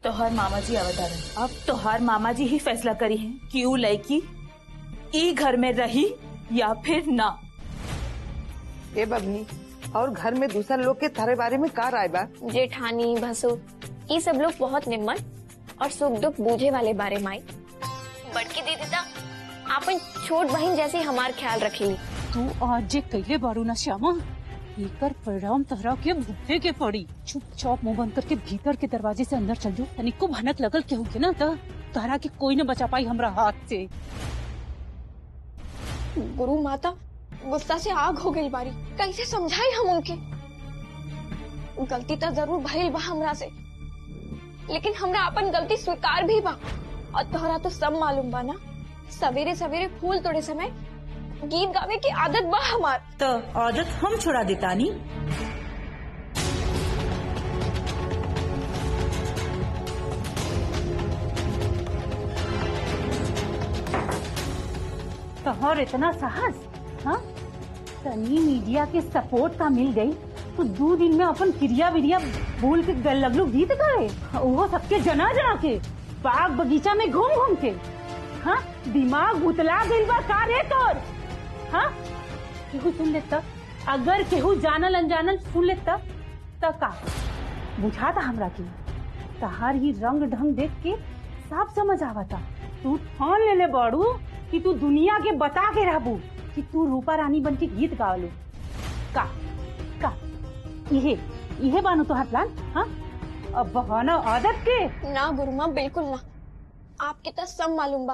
तोहर मामा जी अवतारण, अब तोहर मामा जी ही फैसला करी है कि ऊ लड़की ई घर में रही या फिर ना। ए बबनी, और घर में दूसरा लोग के थारे बारे में का राय बा? जेठानी भसुर ये सब लोग बहुत निम्मन और सुख दुख बूझे वाले बारे माई। बड़की दीदी ता आपन छोट बहन जैसी हमार ख्याल रखेली। तू आज जे कैले बारू ना श्यामा, एकर परिणाम तहरा के भुगते के पड़ी। चुपचाप मुंह बंद करके भीतर के दरवाजे से अंदर चल जाओ। तनिको भनक लगल के होगे ना तो तहरा के कोई न बचा पाई हमरा हाथ से। गुरु माता गुस्सा से आग हो गई बारी, कैसे समझाई हम उनके? गलती तो जरूर भइल बा हमरा से, लेकिन हमरा अपन गलती स्वीकार भी बा। और तोहरा तो सब मालूम बा ना, सवेरे सवेरे फूल तोड़े समय गीत गावे की आदत बा हमार। तो आदत हम छुड़ा देतानी। तोहर इतना साहस, हाँ? तनी मीडिया के सपोर्ट का मिल गई तो 2 दिन में अपन क्रिया विरिया भूल के गल लगलू गीत गाए, वो सबके जना जना के बाग बगीचा में घूम घूम के। हाँ, दिमाग उतला गई बा का रे तोर? हाँ, केहू सुन ले तब, अगर केहू जानल अनजानल सुन ले तब का बुझाता हमरा की। तहार ही रंग ढंग देख के साफ समझ आवता तू ठान ले ले बाड़ू कि तू दुनिया के बता के रहबू कि तू रूपा रानी बन के गीत गावलू। का इहे बानो तोहार प्लान? हाँ, अब बहाना आदत के ना गुरुमा, बिल्कुल ना। आपके तो सब मालूम बा,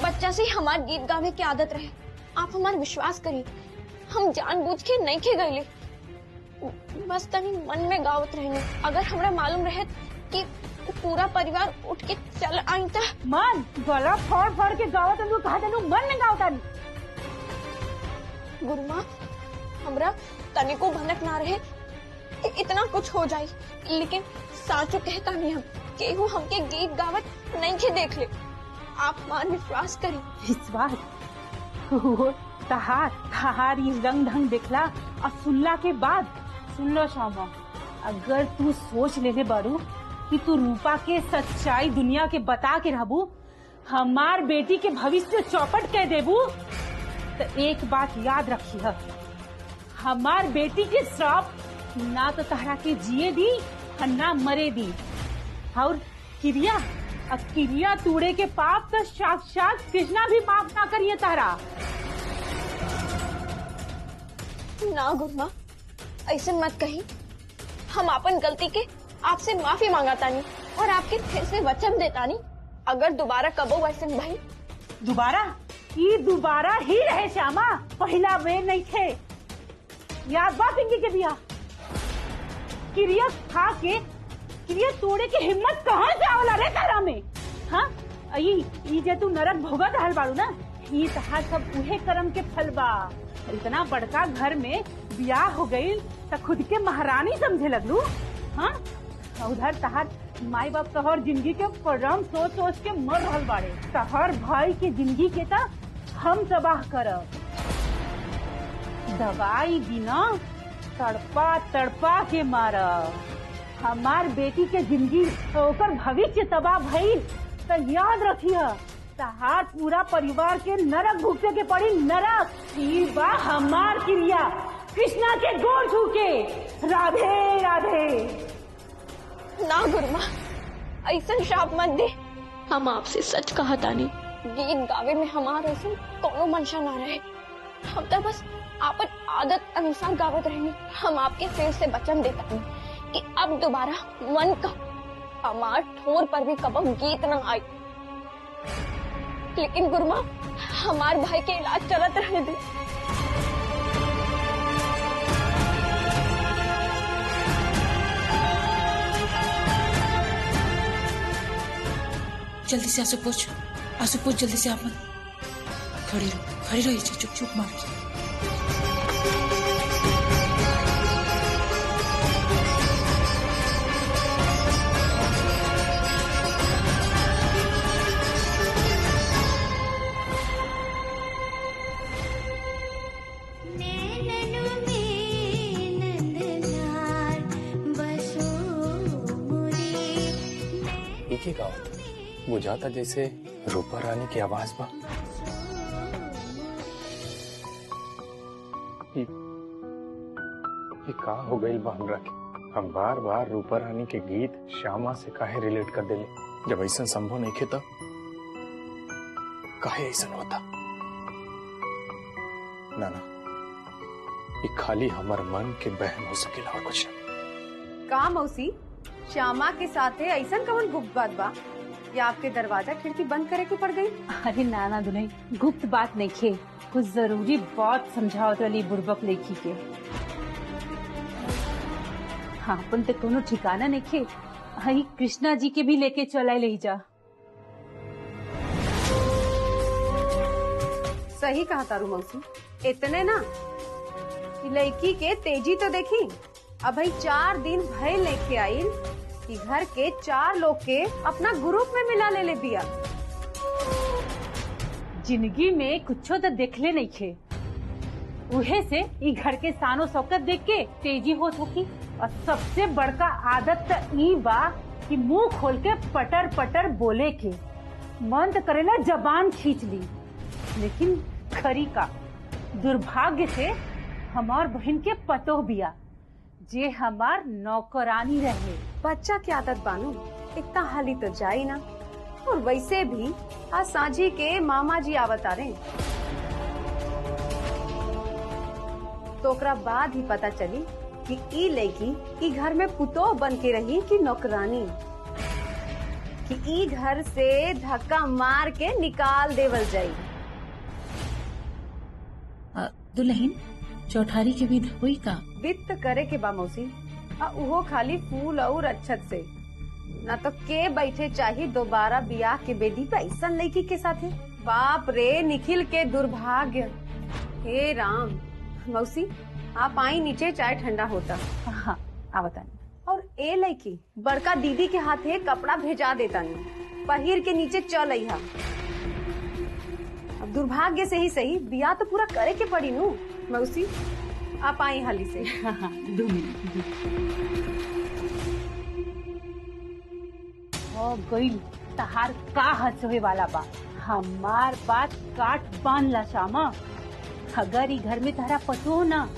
बच्चा से हमार गीत गावे की आदत रहे। आप हमार विश्वास करिए, हम जानबूझ के नहीं खे गए, बस तनी मन में गावत रहने। अगर हमरा मालूम रहे कि पूरा परिवार उठ के चल आई था। मन गला फोड़ फोड़ के गावत तू कहा तनु मन में गावता। गुरुमा, हमरा तनिको भनक ना रहे इतना कुछ हो जाए, लेकिन साचो कहता नहीं हम केहू हमके गीत गावत नहीं के देख ले। आप मान विश्वास करी। विश्वास तहार इस रंग ढंग देखला और सुनला के बाद सुन लो श्यामा, अगर तू सोच ले बारू कि तू रूपा के सच्चाई दुनिया के बता के रहबू, हमार बेटी के भविष्य चौपट कह देबू, तो एक बात याद रखी है, हमार बेटी के श्राप ना तो तहरा के जिए दी और ना मरे दी। और क्रिया तूड़े के पाप तो साक्षात कृष्णा भी माफ ना करिए तहरा। ना गुरुमा, ऐसे मत कही। हम अपन गलती के आपसे माफी मांगातानी और आपके फिर से वचन देतानी, अगर दोबारा कबो वैसे भाई दोबारा ही रहे श्यामा, पहला वे नहीं थे। याद बा पिंकी के दिया क्रिया खा के क्रिया तोड़े की हिम्मत कहाँ से आवला रे तारा में? हाँ, ई जे तू नरक भोगत रहल बाड़ू ना, ई तहार सब उहे कर्म के फल बा। इतना बड़का घर में ब्याह हो गई तो खुद के महारानी समझे लगलू। हाँ, उधर तहार माई बाप तोहर जिंदगी के परिणाम सोच सोच के मर रहल बाड़े। तोहर भाई के जिंदगी के ता हम तबाह करब। दवाई बिना तड़पा तड़पा के मारब। हमार बेटी के जिंदगी ओकर भविष्य तबाह भइल तो याद रखिए, तहार पूरा परिवार के नरक भुगते के पड़ी। नरक ई बा हमार क्रिया, कृष्णा के गोर छू के। राधे राधे। ना गुरुमा, ऐसा श्राप मत दे। हम आपसे सच कहा तानी, गीत गावे में हमारा ऐसा कोनो मंशा ना रहे। हम तो बस आपन आदत अनुसार गावत रहनी। हम आपके फिर से वचन देता हूँ कि अब दोबारा मन का हमार ठोर पर भी कबो गीत न आए। लेकिन गुरुमा, हमार भाई के इलाज चलत रहे दे। जल्दी से आंसू पोछ जल्दी से। आप खड़ी रहो चुप चुप मार। के गाँव बुझाता जैसे रूपा रानी की आवाज बा। ये का हो गई बा हमरा के? हम बार बार रूपा रानी के गीत श्यामा से काहे रिलेट कर देले? जब ऐसा संभव नहीं खे तब काहे ऐसा होता? ना ना, ये खाली हमार मन के बहम हो सकेला और कुछ नहीं। का मौसी श्यामा के साथ ऐसा कौन गुप्त बात बा या आपके दरवाजा खिड़की बंद करे के पड़ गई? अरे नाना दुल्हन, गुप्त बात नहीं खे, कुछ जरूरी बात समझावत वाली बुड़बक लेखी के। हाँ, अपन तो कोनो ठिकाना नहीं खे। हई कृष्णा जी के भी लेके चला ले जा। सही कहा तारू मौसी, इतने ना कि लड़की के तेजी तो देखी। अब भाई 4 दिन भय लेके आई कि घर के 4 लोग के अपना ग्रुप में मिला ले बिया। जिंदगी में कुछो तो देखले नहीं खे, उहे से ई घर के सानो शौकत देख के तेजी होत होकी। और सबसे बड़का आदत तो ई बा कि मुंह खोल के पटर पटर बोले के मन तो करेला जबान खींच ली, लेकिन खरी का दुर्भाग्य से हमार बहन के पतो बिया जे हमार नौकरानी रहे। बच्चा की आदत बानू, इतना हाली तो जाई ना। और वैसे भी आज सांझी के मामा जी आवत आ रहे, तो ओकरा बाद ही पता चली कि ई लड़की ई घर में पुतो बन के रही कि नौकरानी, कि ई घर से धक्का मार के निकाल देवल जाई। दुल्हन चौठारी के विध हुई का? वित्त करे के बा मौसी, उहो खाली फूल और अच्छत से ना तो के बैठे चाहिए दोबारा बियाह के बेदी पे ऐसा लड़की के साथे। बाप रे निखिल के दुर्भाग्य। हे राम। मौसी आप आई नीचे, चाय ठंडा होता। हाँ आवतानी। और ए लड़की बड़का दीदी के हाथे कपड़ा भेजा देता नहीं, पहिर के नीचे चल आई। अब दुर्भाग्य से ही सही बियाह तो पूरा करे के पड़ी नू। मौसी आप आई हाली से। हाँ, 2 मिनट। गई तहार का हंसवे वाला बा, हमार बात काट बांध ला श्यामा। अगर ई घर में तारा पतो हो ना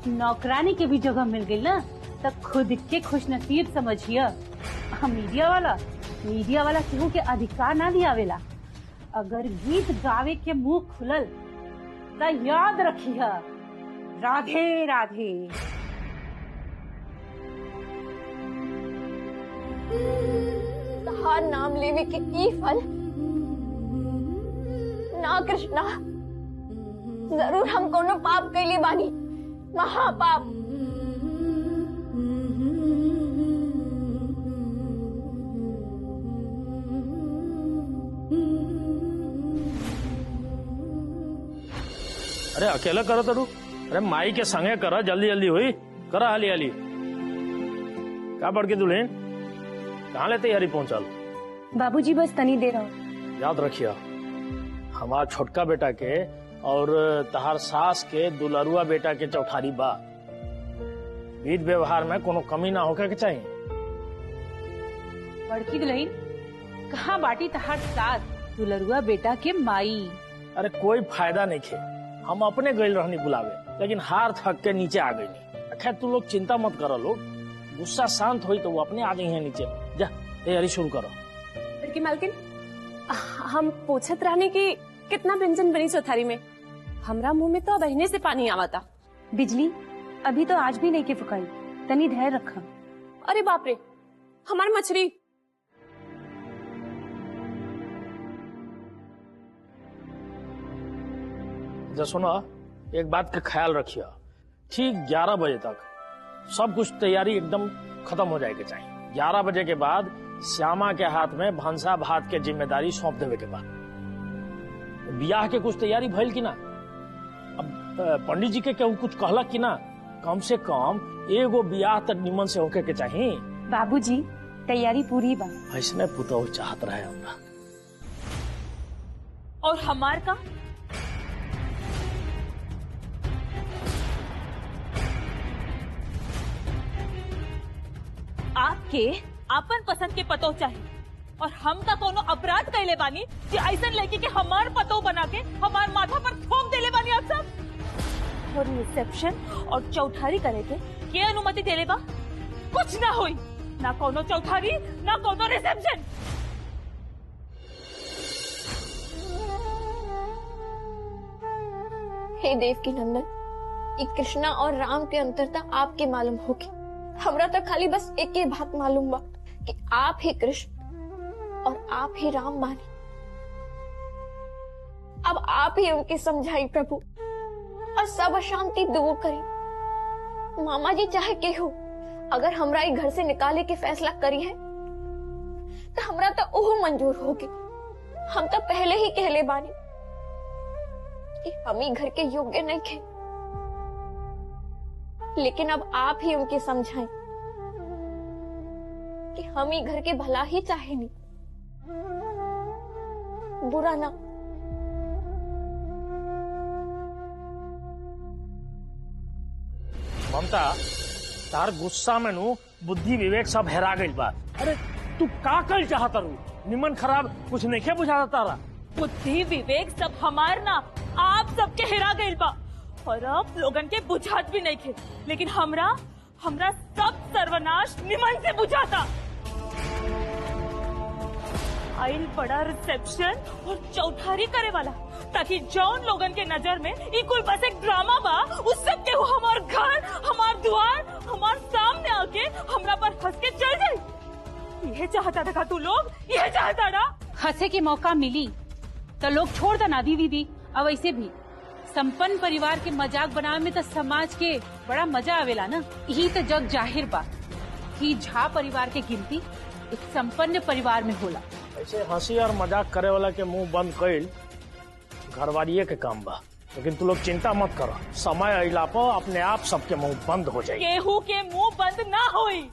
नौकरानी के भी जगह मिल गई ना, तो खुद के खुश नसीब समझिए। मीडिया वाला केहू के अधिकार ना दियावेला। अगर गीत गावे के मुंह खुलल तो याद रखिए, राधे राधे। तहार नाम लेवे के ई फल ना कृष्णा, जरूर हम कोनो पाप कैले बानी, महापाप। अरे अकेला करो तरू? अरे माई के संगे करा, जल्दी जल्दी हुई करा, हाली हाली। का बढ़ के दुल्हन कहाँ ले तैयारी पहुंचा लो? बाबूजी बस तनी देर और। याद रखिया, हमार छोटका बेटा के और तहार सास के दुलरुआ बेटा के चौठारी बा। विध व्यवहार में कोनो कमी ना होके के चाहिए। बड़की दुल्हन कहाँ बाटी तहार सास दुलरुआ बेटा के माई? अरे कोई फायदा नहीं खे, हम अपने गए रहनी बुलावे, लेकिन हार थक के नीचे आ गई। खैर तू लोग चिंता मत करो, लोग गुस्सा शांत हुई तो वो अपने आ जाए नीचे। जा तैयारी शुरू करो। लड़की मालकिन, हम पूछत रहने की कितना व्यंजन बनी चौथारी में, हमरा मुंह में तो बहने से पानी आवता। बिजली अभी तो आज भी नहीं के फुकाई, तनी धैर्य रखा। अरे बाप रे, हमारी मछली। सुनो, एक बात का ख्याल रखिए, ठीक 11 बजे तक सब कुछ तैयारी एकदम खत्म हो जाएगी चाहिए। 11 बजे के बाद श्यामा के हाथ में भंसा भात के जिम्मेदारी सौंप देवे के बाद ब्याह के कुछ तैयारी भइल की ना। अब पंडित जी के केहू कुछ कहलक की ना, कम से कम एगो ब्याह तक निमन से होके के चाहिए। बाबूजी तैयारी पूरी बा। ऐसने पुतौ चाहत रहे हमरा। और हमार का आपके अपन पसंद के पतो चाहिए, और हम का कोनो अपराध कैले बानी कि ऐसा लड़की के हमार पतो बना के हमार माथा पर थोप देले बानी आप सब। और रिसेप्शन और चौठारी करे के अनुमति देले बा? कुछ ना होई, ना कोनो चौठारी ना कोनो रिसेप्शन। हे देव की नंदन, ये कृष्णा और राम के अंतरता आपके मालूम होगी। हमरा तो खाली बस एक ही बात मालूम बा कि आप ही कृष्ण और आप ही राम बानी। अब आप ही उनके समझाई प्रभु और सब अशांति दूर करी। मामा जी चाहे के हो, अगर हमरा ये घर से निकाले के फैसला करी है तो हमरा तो ओह मंजूर होगी। हम तो पहले ही कहले बानी कि हम ही घर के योग्य नहीं थे, लेकिन अब आप ही उनके समझाएं कि हम ही घर के भला ही चाहे नहीं, बुरा ना। ममता, तार गुस्सा में नु बुद्धि विवेक सब हेरा गई बा। अरे तू का कल चाहता रू? निमन खराब कुछ नहीं क्या बुझाता तारा? बुद्धि विवेक सब हमार ना आप सबके हेरा गइल बा और अब लोगन के बुझात भी नहीं थे, लेकिन हमरा सब सर्वनाश निमन से बुझाता। आइल बड़ा रिसेप्शन और चौठारी करे वाला ताकि जौन लोगन के नजर में ई कुल बस एक ड्रामा बा, उस सब के हमार घर, हमार द्वार, हमार सामने आके हमरा पर हंस के चल जाए। यह चाहता था तू लोग, यह चाहता ना? हंसे के मौका मिली तो लोग छोड़ देना दीदी। अब ऐसे भी संपन्न परिवार के मजाक बनावे में तो समाज के बड़ा मजा आवेला ना। यही तो जग जाहिर बा कि झा परिवार के गिनती एक संपन्न परिवार में होला। ऐसे हंसी और मजाक करे वाला के मुंह बंद कइल घरवालिये के काम बा, लेकिन तू लोग चिंता मत करो, समय अइला पर अपने आप सबके मुंह बंद हो जाएगी। केहू के मुंह बंद ना होई।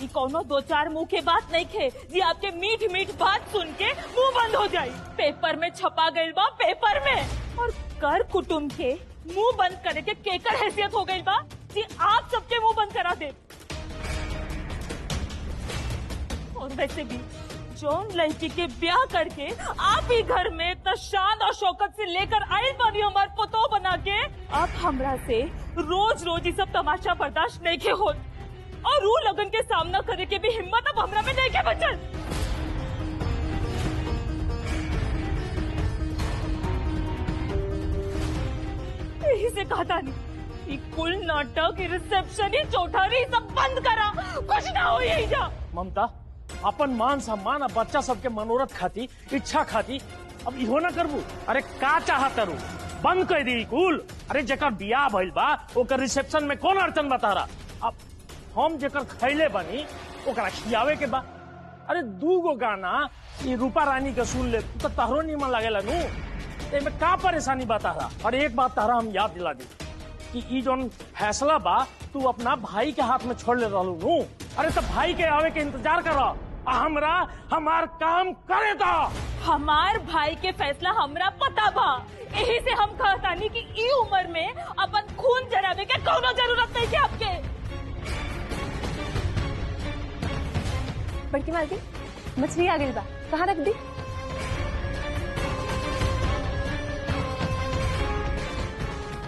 ये कोनो दो चार मुंह के बात नहीं खे जी आपके मीठ मीठ बात सुन के मुंह बंद हो जाये। पेपर में छपा गई बा, पेपर में। और कर कुटुंब के मुंह बंद करे के केकर हैसियत हो गई बा जी आप सबके मुंह बंद करा दे। और वैसे भी जौन लड़की के ब्याह करके आप ही घर में इतना शान और शौकत से लेकर आए बानी हमार पुतो बना के, अब हमरा से रोज रोज ये सब तमाशा बर्दाश्त नहीं के हो और रू लगन के सामना करे के भी हिम्मत अब हमरा में नहीं के बचल। यही से कहता नहीं, ये कुल नाटक, रिसेप्शन, चौठारी सब बंद करा, कुछ ना हो यही जा। ममता, अपन मान सम्मान और बच्चा सबके मनोरथ खाती, इच्छा खाती अब इहो ना करबू। अरे का चाहत रू? बंद कर दी कुल। अरे जेकर बियाह भइल बा ओकर रिसेप्शन में कौन अड़चन बता रहा? अब हम जेकर खैले बनी ओकरा खियावे के बा। अरे 2 गो गाना ये रूपा रानी के सुन ले तो तहरो निमन लगेला नू, एमे का परेशानी बता रहा? और एक बात तहरा हम याद दिला दी कि ई जोन फैसला बा तू अपना भाई के हाथ में छोड़ ले रहलू नू। अरे तो भाई के आवे के इंतजार करो, हमरा हमार काम करे तो। हमार भाई के फैसला हमरा पता बा, यही से हम कहतानी कि ई उम्र में अपन खून जरावे के कोनो जरूरत नहीं है आपके। बड़की मालकिन, मछली आ गई बा, कहाँ रख दी?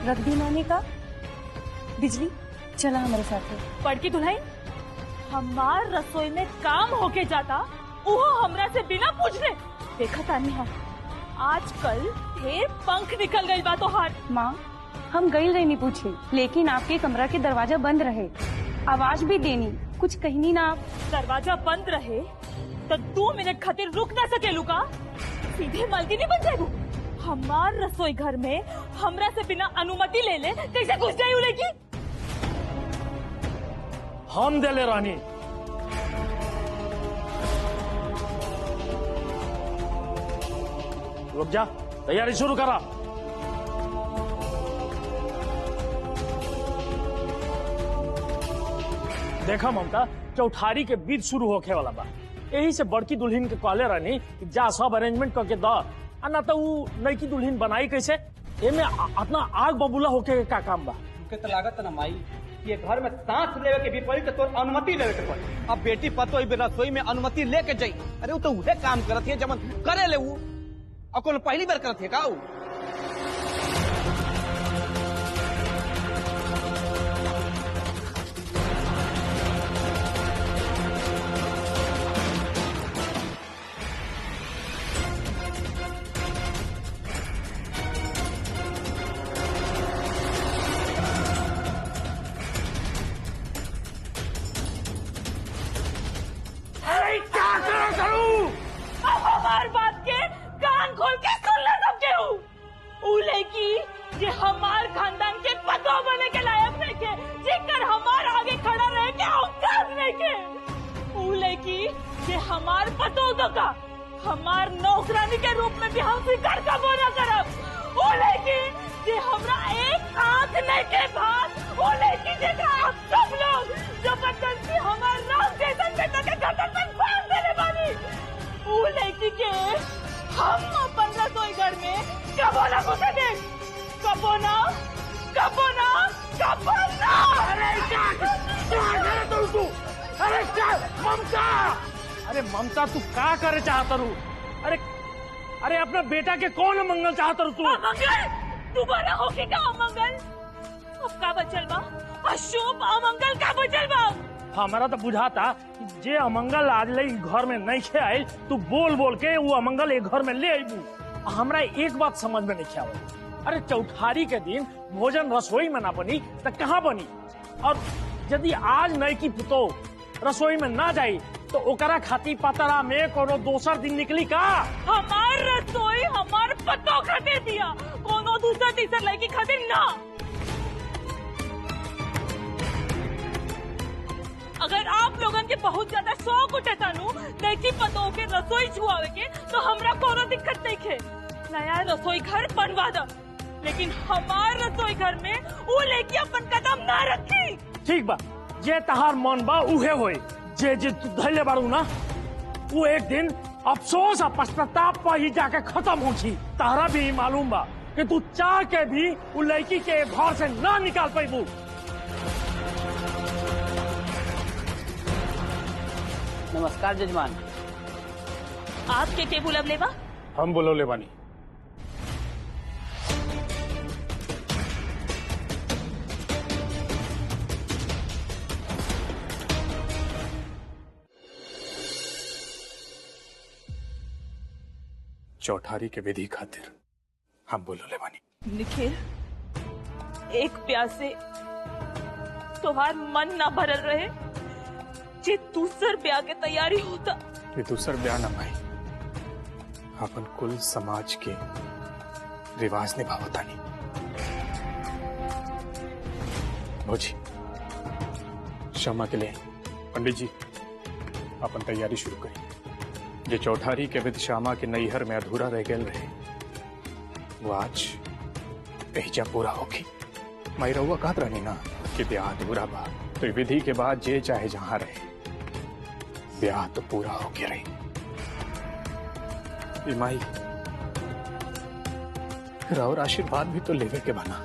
रख दी नानी का। बिजली चला हमारे साथ है। बड़की दुल्हन, हमार रसोई में काम होके जाता वो हमरा से बिना पूछने। देखा तानी हम आजकल ढेर पंख निकल गई बा तो हाथ। माँ, हम गई रही नहीं पूछी, लेकिन आपके कमरा के दरवाजा बंद रहे, आवाज भी देनी, कुछ कहनी ना आप। दरवाजा बंद रहे तो 2 मिनट खातिर रुक ना सकेलू का? सीधे मालकिन नहीं बन जाएगू। हमार रसोई घर में हमरा से बिना अनुमति ले ले कैसे घुस जायू लेगी? हम दे ले रानी। रुक जा, तैयारी शुरू करा। देखा ममता, चौठारी के बीच शुरू होके वाला बा। यही से बड़की दुल्हन के कहले रानी कि जा सब अरेंजमेंट करके द, ना तो वो नईकी दुल्हन बनाई कैसे? एमे अपना आग बबूला होके का काम बा? हमके तो लागत ना माई ये घर में सांस लेवे के भी पड़ी तो तोर अनुमति लेवे के पड़ी। अब बेटी पतो रसोई में अनुमति लेके जाई। अरे वो तो उहे काम करत है जमन करे ले वो, और कौन पहली बार करत है का वो? हमार बात के कान खोल के सुन ले सब केहू। ऊ लड़की जे हमार खानदान के पतो बने के लायक नहीं के, जेकर हमार आगे खड़ा रहे के औकात नहीं के। ऊ लड़की जे हमार पतो का हमार नौकरानी के रूप में भी हम स्वीकार कबो न करब। ऊ लड़की जे हमरा एक आंख नहीं के भाग, वो लड़की जेकरा आप सब लोग जबरदस्ती हमार नाम जैसन बेटा के गर्दन पे बांध देले बानी। ऊ लड़की के हम अपन रसोई घर में कबो ना घुसे दे, कबो ना, कबो ना, कबो ना। अरे क्या तू? अरे क्या ममता? अरे ममता तू क्या करे चाहता रू? अरे अपना बेटा के कौन अमंगल चाहता रू तू? अमंगल दोबारा होके का अमंगल? अब का बचल बा? अशुभ अमंगल का बचल बा? हमारा तो बुझाता जे अमंगल आज ले घर में नहीं खे आये, तू बोल बोल के वो अमंगल एक घर में ले आईबू। हमरा एक बात समझ में नहीं आवे, अरे चौठारी के दिन भोजन रसोई में ना बनी तो कहाँ बनी? और यदि आज नई की पुतो रसोई में ना जाई तो ओकरा खाती पतरा में कोनो दोसर दिन निकली का? हमार रसोई हमार पतो खातिर दिया, कोनो दूसरा तीसर लड़की खातिर ना। अगर आप लोगन के बहुत ज्यादा शौक उठे तानू लड़की पतो के रसोई छुआवे के, तो हमरा कोनो दिक्कत नहीं है। नया रसोई घर बनवा दो, लेकिन हमार रसोई घर में वो लड़की अपन कदम ना रखी। ठीक बा, जे तहार मन बा उहे होए। जे जे तू धैले बारू ना, वो एक दिन अफसोस और पश्चाताप पर ही जाके खत्म होगी। तारा भी मालूम बा कि तू चाह के भी वो लड़की के घर से ना निकाल पाईबू। नमस्कार जजमान। आपके के बुलब लेबा? हम बोलो ले बानी। चौठारी के विधि खातिर हम बोलो ले बानी। निखिल, एक प्यास से तुम्हार मन ना भरल रहे, जे दूसर ब्याह के तैयारी होता। ये दूसर ब्याह ना भाई, अपन कुल समाज के रिवाज निभावता नहीं। भोजी क्षमा के लिए पंडित जी अपन तैयारी शुरू करी। जे चौठारी के विध श्यामा के नैहर में अधूरा रह गए रहे, वो आज एहिजा पूरा होगी। मैं रहुआ कहत रहनी ना कि ब्याह अधूरा बा, तो विधि के बाद जे चाहे जहां रहे, ब्याह तो पूरा होके रही। माई और आशीर्वाद भी तो लेवे के बना।